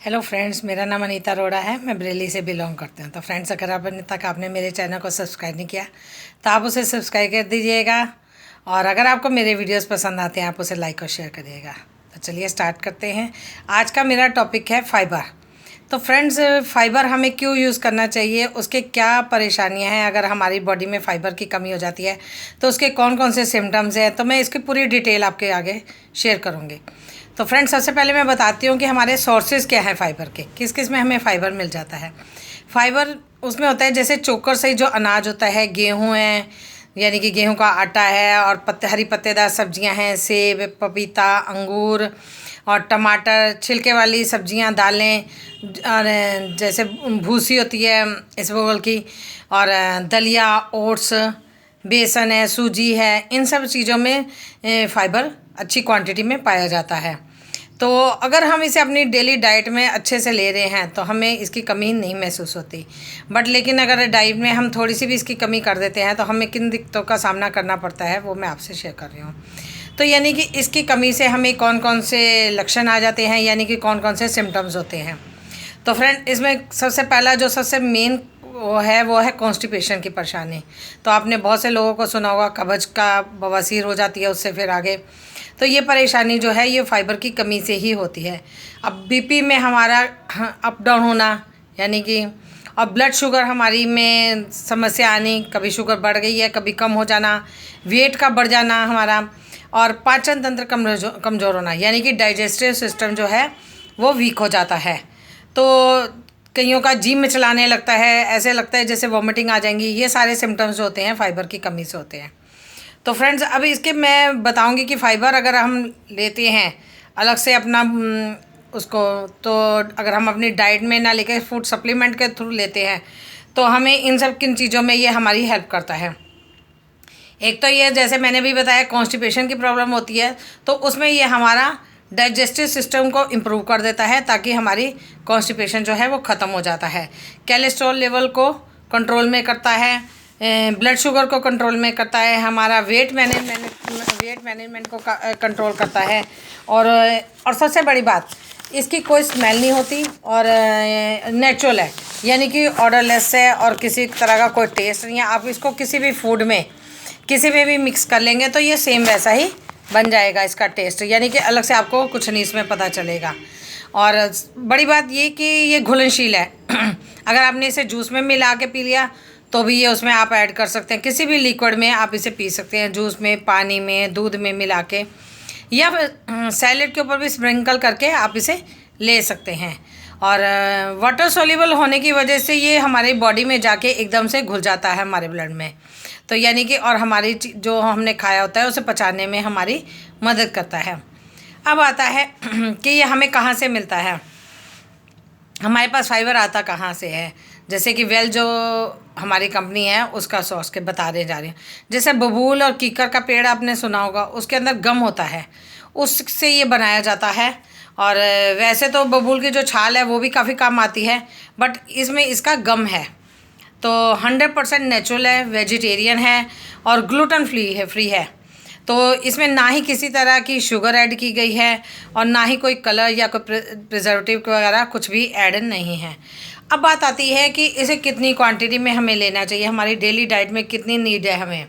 Hello friends, मेरा नाम अनीता अरोड़ा है। मैं बरेली से बिलोंग करती हूँ। तो फ्रेंड्स, अगर अब तक आपने मेरे चैनल को सब्सक्राइब नहीं किया तो आप उसे सब्सक्राइब कर दीजिएगा, और अगर आपको मेरे वीडियोस पसंद आते हैं आप उसे लाइक और शेयर करिएगा। तो चलिए स्टार्ट करते हैं। आज का मेरा टॉपिक है फाइबर। तो फ्रेंड्स, फाइबर हमें क्यों यूज़ करना चाहिए, उसके क्या परेशानियां हैं, अगर हमारी बॉडी में फ़ाइबर की कमी हो जाती है तो उसके कौन कौन से सिम्टम्स हैं, तो मैं इसकी पूरी डिटेल आपके आगे शेयर करूँगी। तो फ्रेंड्स, सबसे पहले मैं बताती हूँ कि हमारे सोर्सेज क्या हैं फ़ाइबर के, किस किस में हमें फ़ाइबर मिल जाता है। फ़ाइबर उसमें होता है जैसे चोकर से जो अनाज होता है, गेहूँ है, यानी कि गेहूं का आटा है, और हरी पत्तेदार सब्जियां हैं, सेब, पपीता, अंगूर और टमाटर, छिलके वाली सब्जियां, दालें, और जैसे भूसी होती है इसबगोल की, और दलिया, ओट्स, बेसन है, सूजी है, इन सब चीज़ों में फ़ाइबर अच्छी क्वांटिटी में पाया जाता है। तो अगर हम इसे अपनी डेली डाइट में अच्छे से ले रहे हैं तो हमें इसकी कमी नहीं महसूस होती। बट लेकिन अगर डाइट में हम थोड़ी सी भी इसकी कमी कर देते हैं तो हमें किन दिक्कतों का सामना करना पड़ता है, वो मैं आपसे शेयर कर रही हूँ। तो यानी कि इसकी कमी से हमें कौन कौन से लक्षण आ जाते हैं, यानी कि कौन कौन से सिम्टम्स होते हैं। तो फ्रेंड, इसमें सबसे पहला जो सबसे मेन वो है कॉन्स्टिपेशन की परेशानी। तो आपने बहुत से लोगों को सुना होगा, कब्ज का बवासीर हो जाती है उससे फिर आगे। तो ये परेशानी जो है ये फ़ाइबर की कमी से ही होती है। अब बीपी में हमारा अप डाउन होना, यानी कि, और ब्लड शुगर हमारी में समस्या आनी, कभी शुगर बढ़ गई है कभी कम हो जाना, वेट का बढ़ जाना हमारा, और पाचन तंत्र कमज़ोर होना, यानी कि डाइजेस्टिव सिस्टम जो है वो वीक हो जाता है। तो कईयों का जी में चलाने लगता है, ऐसे लगता है जैसे वॉमिटिंग आ जाएंगी। ये सारे सिम्टम्स जो होते हैं फ़ाइबर की कमी से होते हैं। तो फ्रेंड्स, अब इसके मैं बताऊंगी कि फ़ाइबर अगर हम लेते हैं अलग से अपना उसको, तो अगर हम अपनी डाइट में ना लेकर फूड सप्लीमेंट के थ्रू लेते हैं तो हमें इन सब किन चीज़ों में ये हमारी हेल्प करता है। एक तो ये, जैसे मैंने भी बताया, कॉन्स्टिपेशन की प्रॉब्लम होती है तो उसमें ये हमारा डाइजेस्टिव सिस्टम को इम्प्रूव कर देता है, ताकि हमारी कॉन्स्टिपेशन जो है वो ख़त्म हो जाता है। कोलेस्ट्रॉल लेवल को कंट्रोल में करता है, ब्लड शुगर को कंट्रोल में करता है, हमारा वेट मैनेजमेंट को कंट्रोल करता है। और सबसे बड़ी बात, इसकी कोई स्मेल नहीं होती, और नेचुरल है, यानी कि ऑर्डरलेस है, और किसी तरह का कोई टेस्ट नहीं है। आप इसको किसी भी फूड में किसी में भी मिक्स कर लेंगे तो ये सेम वैसा ही बन जाएगा इसका टेस्ट, यानी कि अलग से आपको कुछ नहीं इसमें पता चलेगा। और बड़ी बात ये कि ये घुलनशील है अगर आपने इसे जूस में मिला के पी लिया तो भी ये उसमें आप ऐड कर सकते हैं, किसी भी लिक्विड में आप इसे पी सकते हैं, जूस में, पानी में, दूध में मिला के, या फिर सैलेड के ऊपर भी स्प्रिंकल करके आप इसे ले सकते हैं। और वाटर सोल्यूबल होने की वजह से ये हमारी बॉडी में जाके एकदम से घुल जाता है हमारे ब्लड में। तो यानी कि, और हमारी जो हमने खाया होता है उसे पचाने में हमारी मदद करता है। अब आता है कि ये हमें कहाँ से मिलता है, हमारे पास फ़ाइबर आता कहाँ से है। जैसे कि वेल जो हमारी कंपनी है उसका सोर्स के बता रहे जा रही हैं। जैसे बबूल और कीकर का पेड़ आपने सुना होगा, उसके अंदर गम होता है, उससे ये बनाया जाता है। और वैसे तो बबूल की जो छाल है वो भी काफ़ी काम आती है, बट इसमें इसका गम है। तो 100% नेचुरल है, वेजिटेरियन है, और ग्लूटेन फ्री है। तो इसमें ना ही किसी तरह की शुगर ऐड की गई है, और ना ही कोई कलर या कोई प्रिजर्वेटिव वगैरह कुछ भी ऐड नहीं है। अब बात आती है कि इसे कितनी क्वांटिटी में हमें लेना चाहिए, हमारी डेली डाइट में कितनी नीड है हमें।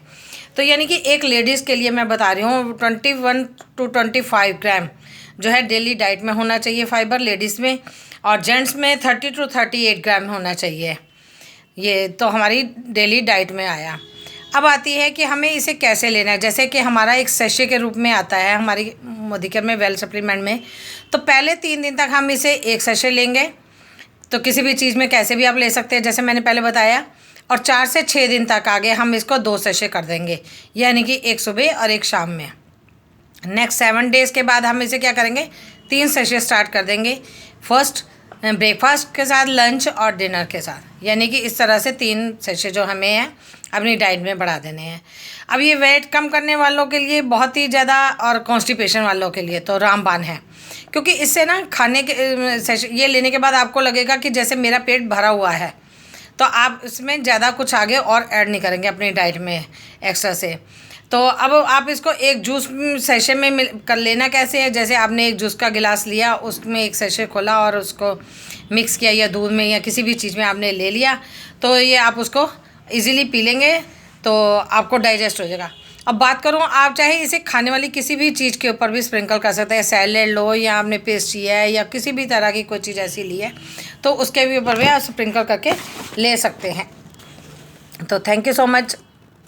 तो यानी कि एक लेडीज़ के लिए मैं बता रही हूँ 21 to 25 ग्राम जो है डेली डाइट में होना चाहिए फ़ाइबर लेडीज़ में, और जेंट्स में 30 to 38 ग्राम होना चाहिए। ये तो हमारी डेली डाइट में आया। अब आती है कि हमें इसे कैसे लेना है। जैसे कि हमारा एक सेशे के रूप में आता है हमारी मोदिकेयर में, वेल सप्लीमेंट में। तो पहले 3 दिन तक हम इसे एक सेशे लेंगे, तो किसी भी चीज़ में कैसे भी आप ले सकते हैं जैसे मैंने पहले बताया। और 4 से 6 दिन तक आगे हम इसको 2 सेशे कर देंगे, यानी कि एक सुबह और एक शाम में। नेक्स्ट 7 डेज़ के बाद हम इसे क्या करेंगे, 3 सेशे स्टार्ट कर देंगे, फर्स्ट ब्रेकफास्ट के साथ, लंच और डिनर के साथ। यानी कि इस तरह से 3 सेशे जो हमें है अपनी डाइट में बढ़ा देने हैं। अब ये वेट कम करने वालों के लिए बहुत ही ज़्यादा, और कॉन्स्टिपेशन वालों के लिए तो रामबाण है, क्योंकि इससे ना खाने के सेशे ये लेने के बाद आपको लगेगा कि जैसे मेरा पेट भरा हुआ है। तो आप इसमें ज़्यादा कुछ आगे और ऐड नहीं करेंगे अपनी डाइट में एक्स्ट्रा से। तो अब आप इसको एक जूस सैशे में कर लेना कैसे है, जैसे आपने एक जूस का गिलास लिया, उसमें एक सैशे खोला और उसको मिक्स किया, या दूध में या किसी भी चीज़ में आपने ले लिया, तो ये आप उसको इजीली पी लेंगे तो आपको डाइजेस्ट हो जाएगा। अब बात करूँ, आप चाहे इसे खाने वाली किसी भी चीज़ के ऊपर भी स्प्रिंकल कर सकते हैं, सैलेड लो या आपने पेस्ट्री है या किसी भी तरह की कोई चीज़ ऐसी ली है तो उसके भी ऊपर भी आप स्प्रिंकल करके ले सकते हैं। तो थैंक यू सो मच।